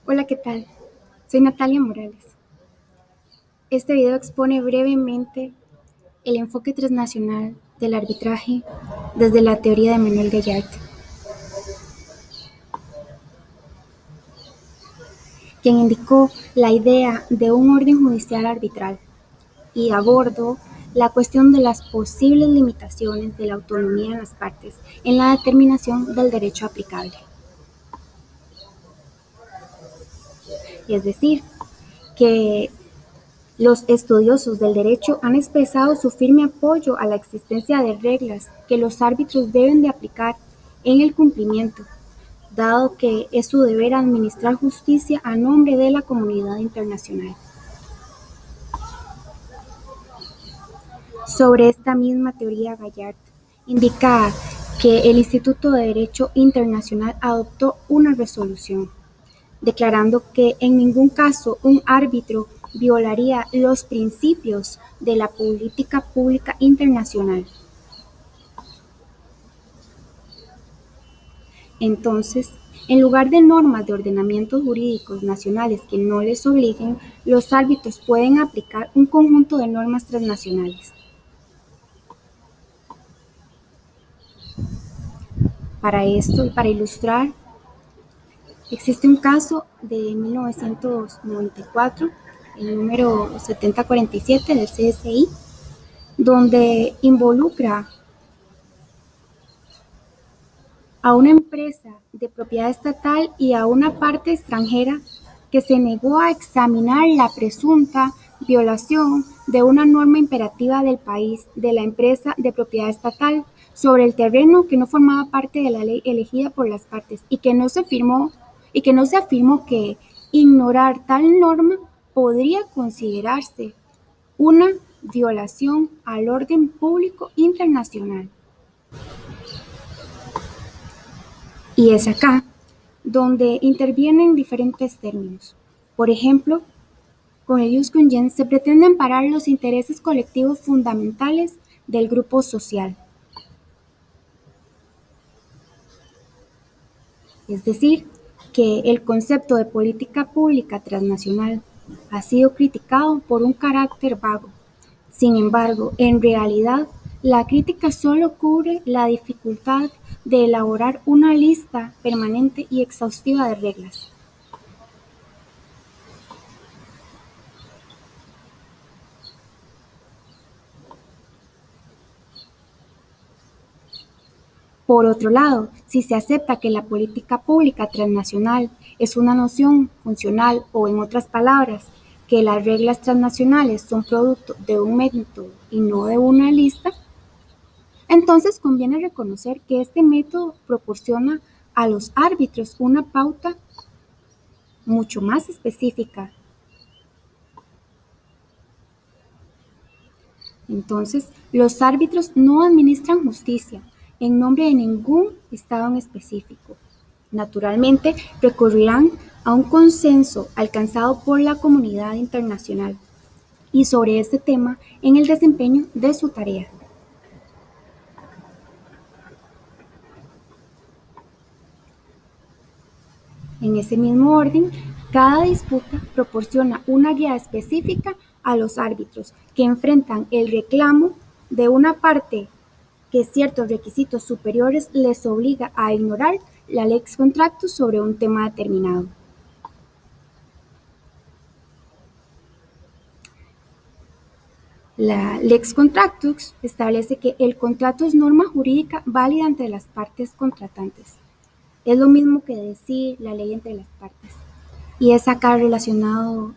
Hola, ¿qué tal? Soy Natalia Morales. Este video expone brevemente el enfoque transnacional del arbitraje desde la teoría de Manuel Gallard, quien indicó la idea de un orden judicial arbitral y abordó la cuestión de las posibles limitaciones de la autonomía en las partes en la determinación del derecho aplicable. Es decir, que los estudiosos del derecho han expresado su firme apoyo a la existencia de reglas que los árbitros deben de aplicar en el cumplimiento, dado que es su deber administrar justicia a nombre de la comunidad internacional. Sobre esta misma teoría, Gallard indica que el Instituto de Derecho Internacional adoptó una resolución declarando que en ningún caso un árbitro violaría los principios de la política pública internacional. Entonces, en lugar de normas de ordenamientos jurídicos nacionales que no les obliguen, los árbitros pueden aplicar un conjunto de normas transnacionales. Para esto y para ilustrar, existe un caso de 1994, el número 7047 del CSI, donde involucra a una empresa de propiedad estatal y a una parte extranjera que se negó a examinar la presunta violación de una norma imperativa del país de la empresa de propiedad estatal sobre el terreno que no formaba parte de la ley elegida por las partes y que no se afirmó que ignorar tal norma podría considerarse una violación al orden público internacional. Y es acá donde intervienen diferentes términos. Por ejemplo, con el jus cogens se pretende amparar los intereses colectivos fundamentales del grupo social. Es decir, que el concepto de política pública transnacional ha sido criticado por un carácter vago. Sin embargo, en realidad, la crítica solo cubre la dificultad de elaborar una lista permanente y exhaustiva de reglas. Por otro lado, si se acepta que la política pública transnacional es una noción funcional o, en otras palabras, que las reglas transnacionales son producto de un método y no de una lista, entonces conviene reconocer que este método proporciona a los árbitros una pauta mucho más específica. Entonces, los árbitros no administran justicia en nombre de ningún Estado en específico. Naturalmente, recurrirán a un consenso alcanzado por la comunidad internacional y sobre este tema en el desempeño de su tarea. En ese mismo orden, cada disputa proporciona una guía específica a los árbitros que enfrentan el reclamo de una parte que ciertos requisitos superiores les obliga a ignorar la lex contractus sobre un tema determinado. La lex contractus establece que el contrato es norma jurídica válida entre las partes contratantes. Es lo mismo que decir la ley entre las partes. Y es acá relacionado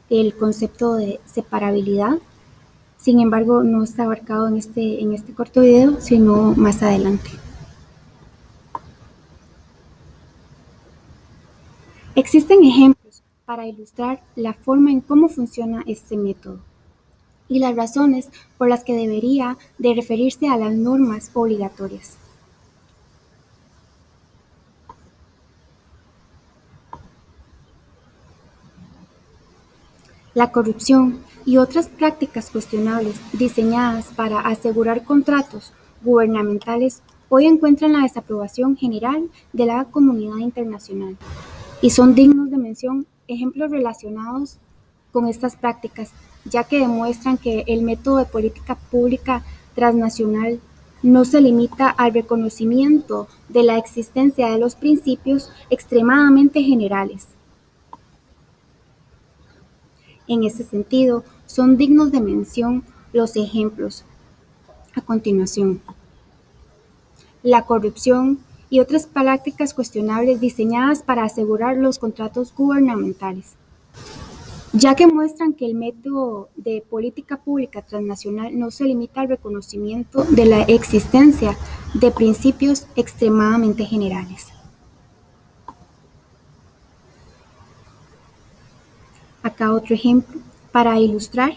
el concepto de separabilidad. Sin embargo, no está abarcado en este corto video, sino más adelante. Existen ejemplos para ilustrar la forma en cómo funciona este método y las razones por las que debería de referirse a las normas obligatorias. La corrupción y otras prácticas cuestionables diseñadas para asegurar contratos gubernamentales hoy encuentran la desaprobación general de la comunidad internacional. y son dignos de mención ejemplos relacionados con estas prácticas, ya que demuestran que el método de política pública transnacional no se limita al reconocimiento de la existencia de los principios extremadamente generales. En ese sentido, son dignos de mención los ejemplos a continuación: la corrupción y otras prácticas cuestionables diseñadas para asegurar los contratos gubernamentales, ya que muestran que el método de política pública transnacional no se limita al reconocimiento de la existencia de principios extremadamente generales. Acá otro ejemplo para ilustrar,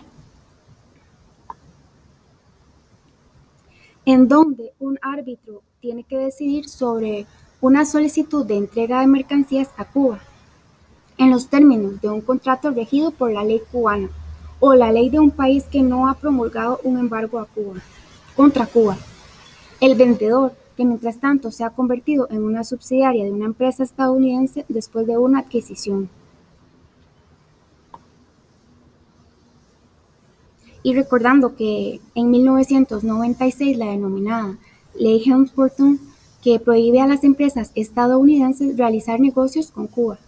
en donde un árbitro tiene que decidir sobre una solicitud de entrega de mercancías a Cuba, en los términos de un contrato regido por la ley cubana o la ley de un país que no ha promulgado un embargo a Cuba, contra Cuba. El vendedor, que mientras tanto se ha convertido en una subsidiaria de una empresa estadounidense después de una adquisición. Y recordando que en 1996 la denominada Ley Helms-Burton, que prohíbe a las empresas estadounidenses realizar negocios con Cuba,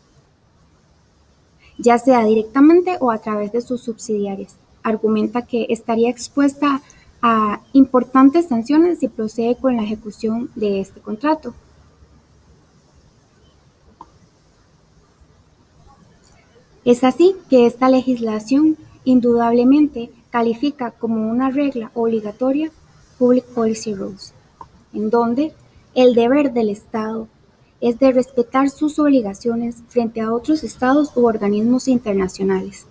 ya sea directamente o a través de sus subsidiarias, argumenta que estaría expuesta a importantes sanciones si procede con la ejecución de este contrato. Es así que esta legislación indudablemente califica como una regla obligatoria Public Policy Rules, en donde el deber del Estado es de respetar sus obligaciones frente a otros estados u organismos internacionales.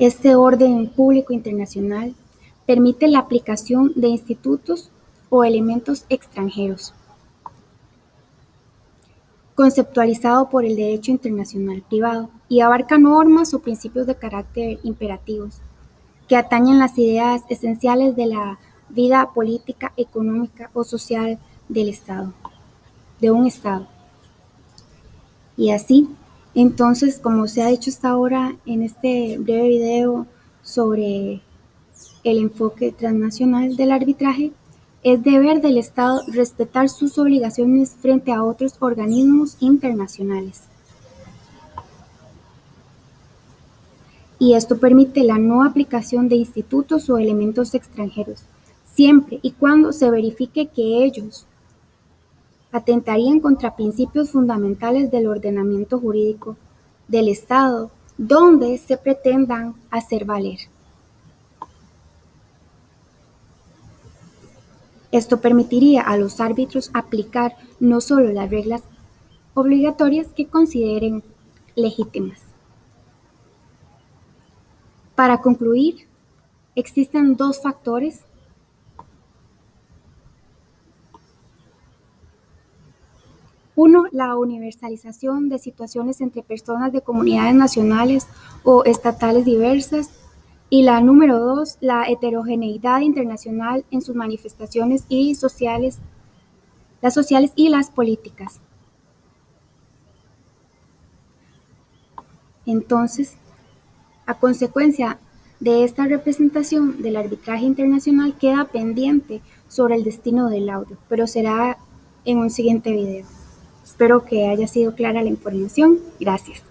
Este orden público internacional permite la aplicación de institutos o elementos extranjeros, conceptualizado por el derecho internacional privado, y abarca normas o principios de carácter imperativos que atañen las ideas esenciales de la vida política, económica o social del Estado, de un Estado. Y así, entonces, como se ha dicho hasta ahora en este breve video sobre el enfoque transnacional del arbitraje, es deber del Estado respetar sus obligaciones frente a otros organismos internacionales. Y esto permite la no aplicación de institutos o elementos extranjeros, siempre y cuando se verifique que ellos atentarían contra principios fundamentales del ordenamiento jurídico del Estado donde se pretendan hacer valer. Esto permitiría a los árbitros aplicar no solo las reglas obligatorias que consideren legítimas. Para concluir, existen dos factores Uno, la universalización de situaciones entre personas de comunidades nacionales o estatales diversas. Y la número dos, la heterogeneidad internacional en sus manifestaciones y sociales, las sociales y las políticas. Entonces, a consecuencia de esta representación del arbitraje internacional, queda pendiente sobre el destino del audio, pero será en un siguiente video. Espero que haya sido clara la información. Gracias.